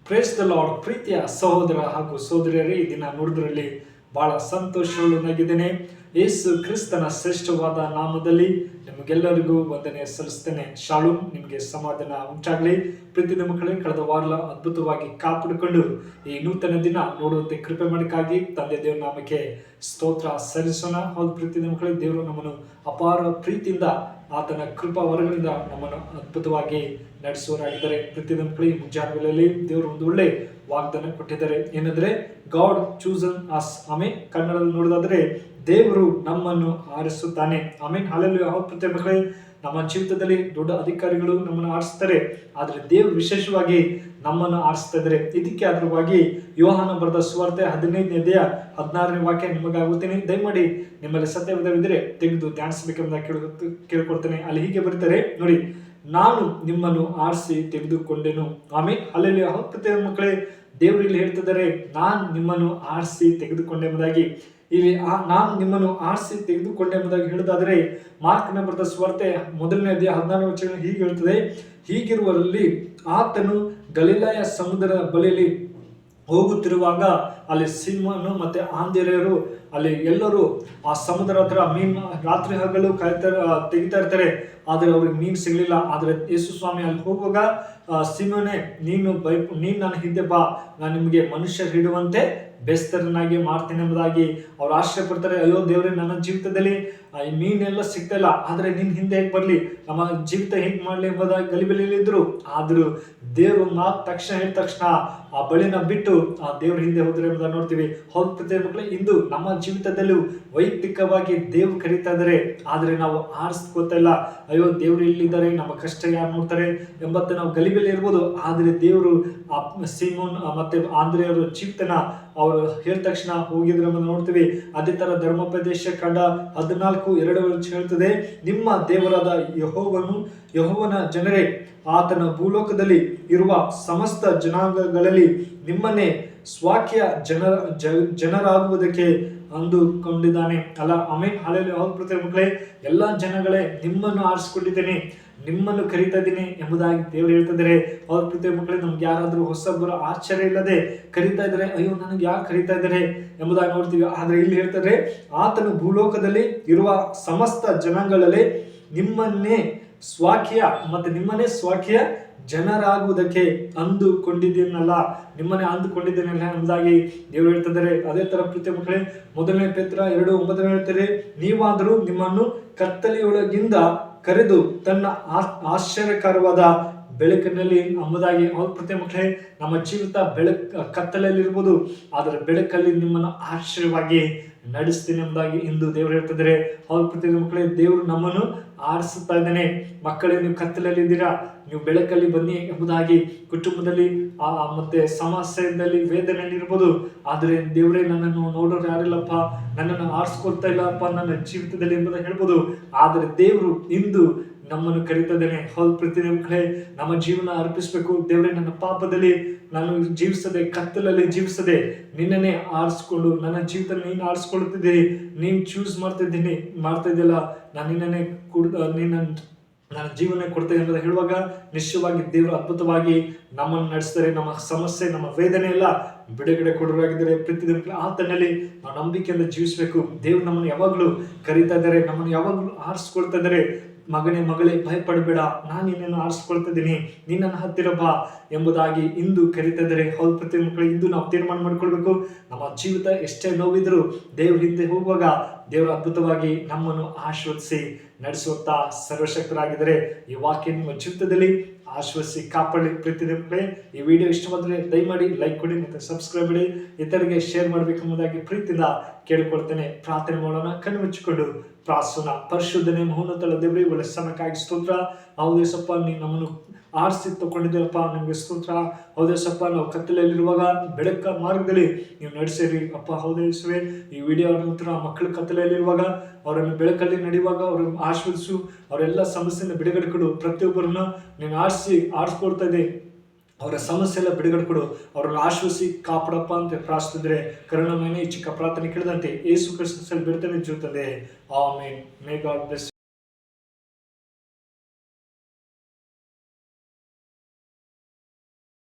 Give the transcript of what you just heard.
Praise the lord. ಪ್ರೀತಿಯ ಸಹೋದರ ಹಾಗೂ ಸಹೋದರಿಯರೇ, ಈ ದಿನ ನೋಡಿದ್ರಲ್ಲಿ ಬಹಳ ಸಂತೋಷವಾಗಿದ್ದೇನೆ. ಯೇಸು ಕ್ರಿಸ್ತನ ಶ್ರೇಷ್ಠವಾದ ನಾಮದಲ್ಲಿ ನಿಮಗೆಲ್ಲರಿಗೂ ವಂದನೆ ಸಲ್ಲಿಸ್ತೇನೆ. ಶಾಲೂಮ್, ನಿಮಗೆ ಸಮಾಧಾನ ಉಂಟಾಗಲಿ. ಪ್ರೀತಿಯ ಮಕ್ಕಳೇ, ಕಳೆದ ವಾರ ಅದ್ಭುತವಾಗಿ ಕಾಪಾಡಿಕೊಂಡು ಈ ನೂತನ ದಿನ ನೋಡುವಂತೆ ಕೃಪೆ ಮಾಡಿಕಾಗಿ ತಂದೆ ದೇವರ ನಾಮಕ್ಕೆ ಸ್ತೋತ್ರ ಸಲ್ಲಿಸೋಣ. ಹೌದು ಪ್ರೀತಿಯ ಮಕ್ಕಳೇ, ದೇವರು ನಮ್ಮನ್ನು ಅಪಾರ ಪ್ರೀತಿಯಿಂದ ಆತನ ಕೃಪಾ ವರಗಳಿಂದ ನಮ್ಮನ್ನು ಅದ್ಭುತವಾಗಿ ನಡೆಸುವರಾಗಿದ್ದಾರೆ. ಪ್ರೀತಿಯ ಮಕ್ಕಳೇ, ಈ ಮುಂಜಾನೆಗಳಲ್ಲಿ ದೇವರು ಒಂದು ಒಳ್ಳೆ ವಾಗ್ದಾನ ಕೊಟ್ಟಿದ್ದಾರೆ. ಏನಂದ್ರೆ, ಗಾಡ್ ಚೂಸನ್ ಅಸ್. ಆಮೇನ್. ಕನ್ನಡದಲ್ಲಿ ನೋಡೋದಾದ್ರೆ, ದೇವರು ನಮ್ಮನ್ನು ಆರಿಸುತ್ತಾನೆ. ಆಮೇನ್. ಹಲ್ಲೆಲೂಯಾ. ಹೌದು ಪ್ರೀತಿಯ ಮಕ್ಕಳೇ, ನಮ್ಮ ಜೀವಿತದಲ್ಲಿ ದೊಡ್ಡ ಅಧಿಕಾರಿಗಳು ನಮ್ಮನ್ನು ಆರಿಸ್ತಾರೆ, ಆದ್ರೆ ದೇವರು ವಿಶೇಷವಾಗಿ ನಮ್ಮನ್ನು ಆರಿಸ್ತಾ ಇದ್ದಾರೆ. ಇದಕ್ಕೆ ಆಧಾರವಾಗಿ ಯೋಹಾನ ಬರೆದ ಸುವಾರ್ತೆ 15ನೇ ಅಧ್ಯಾಯ 16ನೇ ವಾಕ್ಯ ನಿಮಗಾಗುತ್ತೇನೆ. ದಯಮಾಡಿ ನಿಮ್ಮಲ್ಲಿ ಸತ್ಯವಿದ್ದರೆ ತೆಗೆದು ಧ್ಯಾನಿಸಬೇಕೆಂಬುದಾಗಿ ಕೇಳ್ಕೊಡ್ತೇನೆ. ಅಲ್ಲಿ ಹೀಗೆ ಬರೀತಾರೆ ನೋಡಿ, ನಾನು ನಿಮ್ಮನ್ನು ಆರಿಸಿ ತೆಗೆದುಕೊಂಡೆನು. ಆಮೇಲೆ ಹಲ್ಲೆಲೂಯಾ. ಹೌದು ಪ್ರೀತಿಯ ಮಕ್ಕಳೇ, ದೇವರು ಇಲ್ಲಿ ಹೇಳ್ತಿದ್ದಾರೆ, ನಾನು ನಿಮ್ಮನ್ನು ಆರಿಸಿ ತೆಗೆದುಕೊಂಡೆಂಬುದಾಗಿ. ಇಲ್ಲಿ ನಾನು ನಿಮ್ಮನ್ನು ಆರಿಸಿ ತೆಗೆದುಕೊಂಡೆಂಬುದಾಗಿ ಹೇಳೋದಾದರೆ, ಮಾರ್ಕನ ಬರೆದ ಸುವಾರ್ತೆ 1ನೇ ಅಧ್ಯಾಯ 14ನೇ ವಚನ ಹೀಗೆ ಹೇಳ್ತದೆ, ಹೀಗಿರುವಲ್ಲಿ ಆತನು ಗಲಿಲಾಯ ಸಮುದ್ರದ ಬಳಿಯಲ್ಲಿ ಹೋಗುತ್ತಿರುವಾಗ ಅಲ್ಲಿ ಸಿಂಹನು ಮತ್ತೆ ಆಂಧೇಯರು ಅಲ್ಲಿ ಎಲ್ಲರೂ ಆ ಸಮುದ್ರ ಹತ್ರ ಮೀನು ರಾತ್ರಿ ಹಗಲು ತೆಗಿತಾ ಇರ್ತಾರೆ, ಆದ್ರೆ ಅವ್ರಿಗೆ ಮೀನು ಸಿಗ್ಲಿಲ್ಲ. ಆದ್ರೆ ಯೇಸು ಸ್ವಾಮಿ ಅಲ್ಲಿ ಹೋಗುವಾಗ, ಸಿಂಹನೇ ನೀನು ನನ್ನ ಹಿಂದೆ ಬಾ, ನಾನು ನಿಮಗೆ ಮನುಷ್ಯರು ಹಿಡುವಂತೆ ಬೇಸ್ತರನಾಗಿ ಮಾಡ್ತೇನೆ ಎಂಬುದಾಗಿ ಅವ್ರು ಆಶ್ಚರ್ಯ ಪಡ್ತಾರೆ. ಅಯ್ಯೋ ದೇವ್ರೆ, ನನ್ನ ಜೀವಿತದಲ್ಲಿ ಈ ಮೀನೆಲ್ಲ ಸಿಗ್ತಾ ಇಲ್ಲ, ಆದ್ರೆ ನಿನ್ ಹಿಂದೆ ಹೇಗೆ ಬರ್ಲಿ, ನಮ್ಮ ಜೀವಿತ ಹೇಗೆ ಮಾಡ್ಲಿ ಎಂಬುದಾಗಿ ಗಲಿಬಿಲಿಯಲ್ಲಿ ಇದ್ರು. ಆದ್ರೂ ದೇವ್ರು ಮಾತು ತಕ್ಷಣ ಹೇಳಿದ ತಕ್ಷಣ ಆ ಬಳಿನ ಬಿಟ್ಟು ಆ ದೇವ್ರ ಹಿಂದೆ ಹೋದ್ರೆ ಎಂಬುದನ್ನು ನೋಡ್ತೀವಿ. ಹೌದು ಪ್ರೀತಿಯ ಮಕ್ಕಳೇ, ಇಂದು ನಮ್ಮ ಜೀವಿತದಲ್ಲೂ ವೈಯಕ್ತಿಕವಾಗಿ ದೇವ್ರು ಕರೀತಾ ಇದ್ದಾರೆ, ಆದ್ರೆ ನಾವು ಆರಿಸ್ಕೋತಾ ಇಲ್ಲ. ಅಯ್ಯೋ ದೇವ್ರು ಇಲ್ಲಿದ್ದಾರೆ, ನಮ್ಮ ಕಷ್ಟ ಯಾರು ನೋಡ್ತಾರೆ ಎಂಬತ್ತು ನಾವು ಗಲಿಬಿಲಿ ಇರ್ಬೋದು. ಆದ್ರೆ ದೇವರು ಆ ಸೀಮೋನ್ ಮತ್ತೆ ಆಂದ್ರೆಯವರು ಜೀವಿತನ ಅವರು ಹೇಳಿದ ತಕ್ಷಣ ಹೋಗಿದ್ರು ಎಂಬುದನ್ನು ನೋಡ್ತೀವಿ. ಅದೇ ತರ ಧರ್ಮೋಪದೇಶ ಕಂಡ 14:2 ಹೇಳ್ತದೆ, ನಿಮ್ಮ ದೇವರಾದ ಯೆಹೋವನ ಜನರೇ, ಆತನ ಭೂಲೋಕದಲ್ಲಿ ಇರುವ ಸಮಸ್ತ ಜನಾಂಗಗಳಲ್ಲಿ ನಿಮ್ಮನ್ನೇ ಸ್ವಾಕ್ಯ ಜನರಾಗುವುದಕ್ಕೆ ಅಂದುಕೊಂಡಿದ್ದಾನೆ ಅಲ್ಲ. ಆಮೇನ್. ಹಲ್ಲೆಲೂಯಾ. ಹೌದು ಪ್ರೀತಿಯ ಮಕ್ಕಳೇ, ಎಲ್ಲಾ ಜನಗಳೇ ನಿಮ್ಮನ್ನು ಆರಿಸಿಕೊಂಡಿದ್ದೇನೆ, ನಿಮ್ಮನ್ನು ಕರೀತಾ ಇದ್ದೀನಿ ಎಂಬುದಾಗಿ ದೇವರು ಹೇಳ್ತಿದ್ದಾರೆ. ಅವ್ರ ಪ್ರೀತಿಯ ಮಕ್ಕಳೇ, ನಮ್ಗೆ ಯಾರಾದ್ರೂ ಹೊಸೊಬ್ಬರು ಆಶ್ಚರ್ಯ ಇಲ್ಲದೆ ಕರೀತಾ ಇದ್ದಾರೆ, ಅಯ್ಯೋ ನನಗೆ ಯಾರು ಕರೀತಾ ಇದ್ದಾರೆ ಎಂಬುದಾಗಿ ನೋಡ್ತೀವಿ. ಆದ್ರೆ ಇಲ್ಲಿ ಹೇಳ್ತಾರೆ, ಆತನು ಭೂಲೋಕದಲ್ಲಿ ಇರುವ ಸಮಸ್ತ ಜನಾಂಗಗಳಲ್ಲಿ ನಿಮ್ಮನ್ನೇ ಸ್ವಾಕ್ಯ ಜನರಾಗುವುದಕ್ಕೆ ಅಂದುಕೊಂಡಿದ್ದೇನಲ್ಲ, ನಿಮ್ಮನ್ನೇ ಅಂದುಕೊಂಡಿದ್ದೇನಲ್ಲ ಎಂಬುದಾಗಿ ದೇವರು ಹೇಳ್ತಿದ್ದಾರೆ. ಅದೇ ತರ ಪ್ರೀತಿಯ ಮಕ್ಕಳೇ, 1 ಪೇತ್ರ 2:9 ಹೇಳ್ತಾರೆ, ನೀವಾದರೂ ನಿಮ್ಮನ್ನು ಕತ್ತಲೆಯೊಳಗಿಂದ ಕರೆದು ತನ್ನ ಆಶ್ಚರ್ಯಕರವಾದ ಬೆಳಕಿನಲ್ಲಿ ಎಂಬುದಾಗಿ. ಹೌದು ಪ್ರೀತಿಯ ಮಕ್ಕಳೇ, ನಮ್ಮ ಜೀವಿತ ಕತ್ತಲಲ್ಲಿ ಇರ್ಬೋದು, ಆದರೆ ಬೆಳಕಲ್ಲಿ ನಿಮ್ಮನ್ನು ಆಶ್ಚರ್ಯವಾಗಿ ನಡೆಸ್ತೀನಿ ಎಂಬುದಾಗಿ ಇಂದು ದೇವರು ಹೇಳ್ತಿದ್ದಾರೆ. ಹೌದು ಪ್ರೀತಿಯ ಮಕ್ಕಳೇ, ದೇವರು ನಮ್ಮನ್ನು ಆರಿಸುತ್ತಾ ಇದ್ದಾನೆ. ಮಕ್ಕಳೇ, ನೀವು ಕತ್ತಲಲ್ಲಿ ಇದ್ದೀರಾ, ನೀವು ಬೆಳಕಲ್ಲಿ ಬನ್ನಿ ಎಂಬುದಾಗಿ. ಕುಟುಂಬದಲ್ಲಿ ಮತ್ತೆ ಸಮಸ್ಯೆಯಲ್ಲಿ ವೇದನೆಯಲ್ಲಿ ಇರ್ಬೋದು, ಆದ್ರೆ ದೇವರೇ ನನ್ನನ್ನು ನೋಡೋರು ಯಾರಿಲ್ಲಪ್ಪ, ನನ್ನನ್ನು ಆರಿಸ್ಕೊಳ್ತಾ ಇಲ್ಲಪ್ಪ ನನ್ನ ಜೀವಿತದಲ್ಲಿ ಎಂಬುದಾಗಿ ಹೇಳ್ಬೋದು. ಆದ್ರೆ ದೇವರು ಇಂದು ನಮ್ಮನ್ನು ಕರೀತಿದ್ದಾನೆ. ಹೌದು ಪ್ರೀತಿಯ ಮಕ್ಕಳೇ, ನಮ್ಮ ಜೀವನ ಅರ್ಪಿಸ್ಬೇಕು. ದೇವರೇ, ನನ್ನ ಪಾಪದಲ್ಲಿ ನಾನು ಜೀವಿಸದೆ, ಕತ್ತಲಲ್ಲಿ ಜೀವಿಸದೆ ನಿನ್ನನ್ನೇ ಆರಿಸ್ಕೊಂಡು, ನನ್ನ ಜೀವಿತ ನೀನು ಆರಿಸ್ಕೊಳ್ತಿದ್ದೆ, ನೀನು ಚೂಸ್ ಮಾಡ್ತಾ ಇದೆಯಲ್ಲ, ನಾನು ನಿನ್ನನ್ನೇ ನನ್ನ ಜೀವನ ಕೊಡ್ತೇನೆ ಎಂಬುದು ಹೇಳುವಾಗ ನಿಶ್ಚಯವಾಗಿ ದೇವರು ಅದ್ಭುತವಾಗಿ ನಮ್ಮನ್ನು ನಡೆಸ್ತಾರೆ. ನಮ್ಮ ಸಮಸ್ಯೆ, ನಮ್ಮ ವೇದನೆ ಎಲ್ಲ ಬಿಡುಗಡೆ ಕೊಡೋರಾಗಿದ್ದಾರೆ. ಪ್ರೀತಿಯ ಆತನಲ್ಲಿ ನಾವು ನಂಬಿಕೆಯಿಂದ ಜೀವಿಸಬೇಕು. ದೇವರು ನಮ್ಮನ್ನು ಯಾವಾಗಲೂ ಕರೀತಾ ಇದ್ದಾರೆ, ನಮ್ಮನ್ನು ಯಾವಾಗಲೂ ಆರಿಸ್ಕೊಳ್ತಾ ಇದ್ದಾರೆ. ಮಗನೇ ಮಗಳೇ, ಭಯಪಡಬೇಡ, ನಾನು ನಿನ್ನನ್ನು ಆರಿಸ್ಕೊಳ್ತಾ ಇದ್ದೀನಿ, ನಿನ್ನನ್ನು ಹತ್ತಿರ ಬಾ ಎಂಬುದಾಗಿ ಇಂದು ಕರೀತಾ ಇದ್ದಾರೆ. ಹೌದು ಪ್ರೀತಿಯ ಮಕ್ಕಳೇ, ಇಂದು ನಾವು ತೀರ್ಮಾನ ಮಾಡಿಕೊಳ್ಬೇಕು. ನಮ್ಮ ಜೀವಿತ ಎಷ್ಟೇ ನೋವಿದ್ರು ದೇವ್ರ ಹಿಂದೆ ಹೋಗುವಾಗ ದೇವರು ಅದ್ಭುತವಾಗಿ ನಮ್ಮನ್ನು ಆಶೀರ್ವದಿಸಿ ನಡೆಸುತ್ತಾ ಸರ್ವಶಕ್ತರಾಗಿದ್ದಾರೆ. ಈ ವಾಕ್ಯ ನಿಮ್ಮ ಜೀವಿತದಲ್ಲಿ ಆಶ್ವಸಿ ಕಾಪಾಡಿ. ಪ್ರೀತಿಯ ಮಕ್ಕಳೇ, ಈ ವಿಡಿಯೋ ಇಷ್ಟವಾದರೆ ದಯಮಾಡಿ ಲೈಕ್ ಕೊಡಿ ಮತ್ತು ಸಬ್ಸ್ಕ್ರೈಬ್ ಮಾಡಿ, ಇತರಿಗೆ ಶೇರ್ ಮಾಡಬೇಕೆಂಬುದಾಗಿ ಪ್ರೀತಿಯಿಂದ ಕೇಳಿಕೊಳ್ತೇನೆ. ಪ್ರಾರ್ಥನೆ ಮಾಡೋಣ. ಕಣ್ಣು ಮುಚ್ಚಿಕೊಂಡು ಪ್ರಾರ್ಥನಾ. ಪರಿಶುದ್ಧನೇ ಮಹೋನ್ನತ ದೇವರೇ, ಒಳ್ಳೆ ಸಮಯಕ್ಕಾಗಿ ಸ್ತೋತ್ರ. ಹೌದೇಸಪ್ಪ, ನೀನು ನಮ್ಮನ್ನು ಆರಿಸಿ ತಗೊಂಡಿದ್ದೀರಪ್ಪ, ನಿಮಗೆ ಸ್ತೋತ್ರ. ಹೌದೇಸಪ್ಪ, ನಾವು ಕತ್ತಲೆಯಲ್ಲಿರುವಾಗ ಬೆಳಕ ಮಾರ್ಗದಲ್ಲಿ ನೀವು ನಡೆಸಿರಿ ಅಪ್ಪ. ಹೌದೇಸುವೆ, ಈ ವಿಡಿಯೋ ನಂತರ ಮಕ್ಕಳು ಕತ್ತಲೆಯಲ್ಲಿರುವಾಗ ಅವರನ್ನು ಬೆಳಕಲ್ಲಿ ನಡೆಯುವಾಗ ಅವರನ್ನು ಆಶೀರ್ವದಿಸು, ಅವರೆಲ್ಲ ಸಮಸ್ಯೆಯನ್ನು ಬಿಡುಗಡೆ ಕೊಡು. ಪ್ರತಿಯೊಬ್ಬರನ್ನ ನೀನು ಆರಿಸ್ಕೊಡ್ತಾ ಇದೆ, ಅವರ ಸಮಸ್ಯೆ ಎಲ್ಲ ಬಿಡುಗಡೆ ಕೊಡು, ಅವರನ್ನು ಆಶ್ವಸಿ ಕಾಪಾಡಪ್ಪ ಅಂತ ಪ್ರಾರ್ಥಿಸಿದ್ರೆ ಕರುಣಾಮಯನೇ ಈ ಚಿಕ್ಕ ಪ್ರಾರ್ಥನೆ ಕೇಳಿದಂತೆ ಯೇಸು ಕ್ರಿಸ್ತನಲ್ಲಿ ಬಿಡುತ್ತೇನೆ ಜೀವಿತದೆ. ಆಮೆನ್. May god bless.